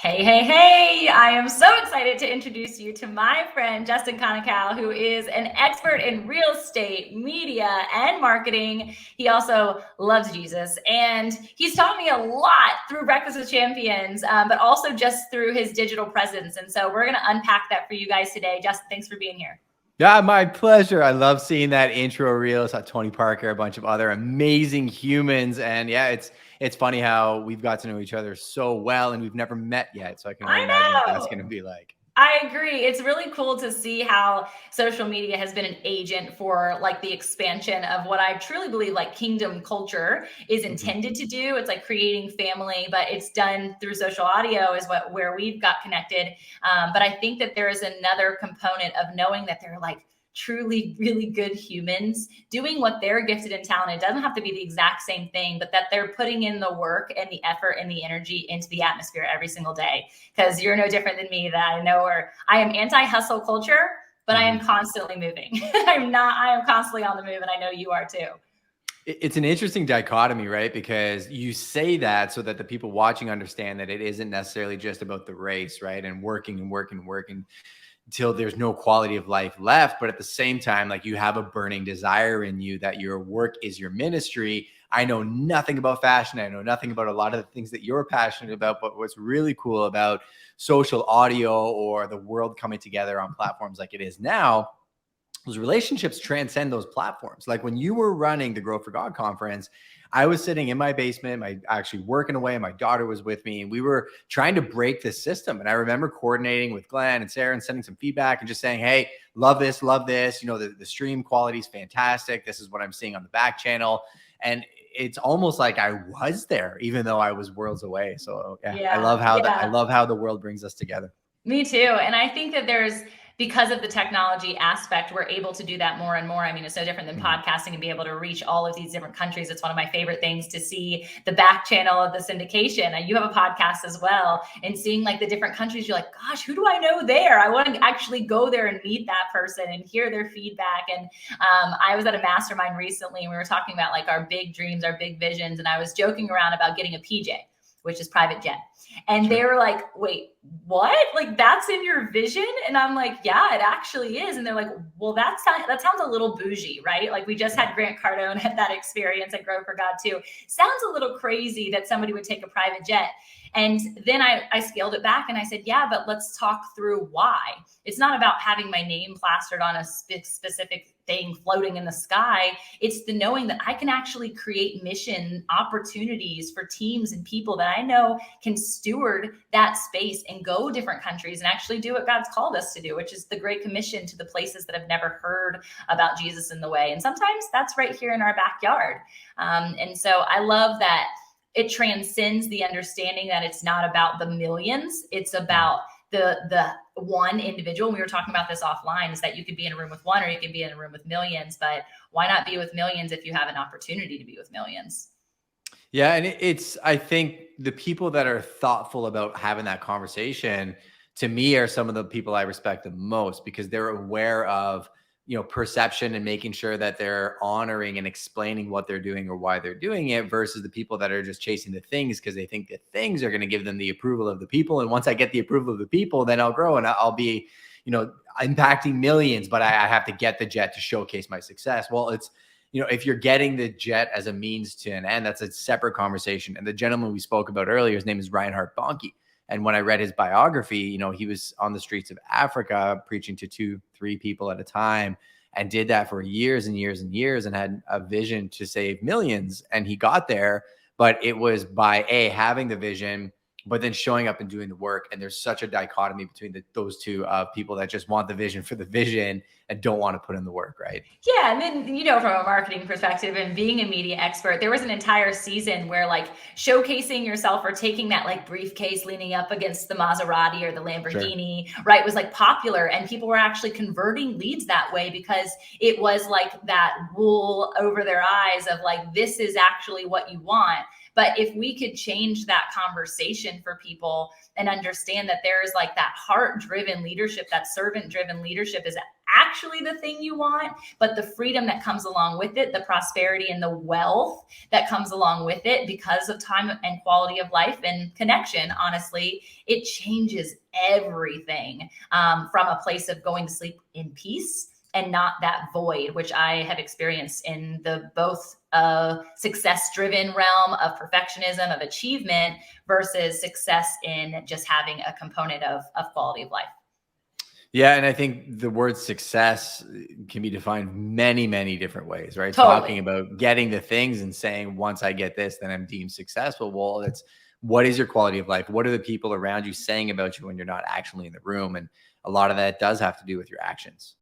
Hey, hey, hey. I am so excited to introduce you to my friend, Justin Konikow, who is an expert in real estate, media, and marketing. He also loves Jesus, and he's taught me a lot through Breakfast with Champions, but also just through his digital presence. And so we're going to unpack that for you guys today. Justin, thanks for being here. Yeah, my pleasure. I love seeing that intro reel. Saw Tony Parker, a bunch of other amazing humans. And yeah, it's funny how we've got to know each other so well and we've never met yet. So I can only imagine what that's going to be like. I agree. It's really cool to see how social media has been an agent for like the expansion of what I truly believe like kingdom culture is intended to do. It's like creating family, but it's done through social audio is where we've got connected. But I think that there is another component of knowing that they're like truly really good humans doing what they're gifted and talented. It doesn't have to be the exact same thing, but that they're putting in the work and the effort and the energy into the atmosphere every single day. Because you're no different than me, that I know, or I am anti-hustle culture, but I am constantly moving. I am constantly on the move, and I know you are too. It's an interesting dichotomy, right? Because you say that so that the people watching understand that it isn't necessarily just about the race, right? And working and working and working until there's no quality of life left. But at the same time, like you have a burning desire in you that your work is your ministry. I know nothing about fashion. I know nothing about a lot of the things that you're passionate about. But what's really cool about social audio or the world coming together on platforms like it is now, those relationships transcend those platforms. Like when you were running the Grow for God conference, I was sitting in my basement, actually working away. My daughter was with me and we were trying to break this system. And I remember coordinating with Glenn and Sarah and sending some feedback and just saying, hey, love this. You know, the stream quality is fantastic. This is what I'm seeing on the back channel. And it's almost like I was there, even though I was worlds away. So yeah. I love how the world brings us together. Me too. And I think that because of the technology aspect, we're able to do that more and more. I mean, it's no different than podcasting and be able to reach all of these different countries. It's one of my favorite things to see the back channel of the syndication. And you have a podcast as well, and seeing like the different countries, you're like, gosh, who do I know there? I want to actually go there and meet that person and hear their feedback. And I was at a mastermind recently and we were talking about like our big dreams, our big visions. And I was joking around about getting a PJ, which is private jet. And they were like, wait, what? Like that's in your vision? And I'm like, yeah, it actually is. And they're like, well, that sounds a little bougie, right? Like we just had Grant Cardone had that experience at Grow for God too. Sounds a little crazy that somebody would take a private jet. And then I scaled it back and I said, yeah, but let's talk through why. It's not about having my name plastered on a specific thing floating in the sky. It's the knowing that I can actually create mission opportunities for teams and people that I know can steward that space and go different countries and actually do what God's called us to do, which is the Great Commission to the places that have never heard about Jesus in the way. And sometimes that's right here in our backyard. And so I love that it transcends the understanding that it's not about the millions. It's about the one individual. We were talking about this offline, is that you could be in a room with one or you could be in a room with millions, but why not be with millions if you have an opportunity to be with millions? Yeah. And I think the people that are thoughtful about having that conversation, to me, are some of the people I respect the most, because they're aware of, you know, perception and making sure that they're honoring and explaining what they're doing or why they're doing it, versus the people that are just chasing the things because they think that things are going to give them the approval of the people. And once I get the approval of the people, then I'll grow and I'll be, you know, impacting millions, but I have to get the jet to showcase my success. Well, it's, you know, if you're getting the jet as a means to an end, that's a separate conversation. And the gentleman we spoke about earlier, his name is Reinhard Bonnke. And when I read his biography, you know, he was on the streets of Africa preaching to 2-3 people at a time, and did that for years and years and years, and had a vision to save millions. And he got there, but it was by having the vision, but then showing up and doing the work. And there's such a dichotomy between those two people that just want the vision for the vision and don't want to put in the work, right? Yeah. And then, you know, from a marketing perspective and being a media expert, there was an entire season where like showcasing yourself or taking that like briefcase leaning up against the Maserati or the Lamborghini, right, was like popular. And people were actually converting leads that way because it was like that wool over their eyes of like, this is actually what you want. But if we could change that conversation for people and understand that there is like that heart-driven leadership, that servant-driven leadership is actually the thing you want, but the freedom that comes along with it, the prosperity and the wealth that comes along with it because of time and quality of life and connection, honestly, it changes everything, from a place of going to sleep in peace and not that void, which I have experienced in the both success-driven realm of perfectionism, of achievement, versus success in just having a component of quality of life. Yeah. And I think the word success can be defined many, many different ways, right? Totally. Talking about getting the things and saying, once I get this, then I'm deemed successful. Well, it's what is your quality of life? What are the people around you saying about you when you're not actually in the room? And a lot of that does have to do with your actions.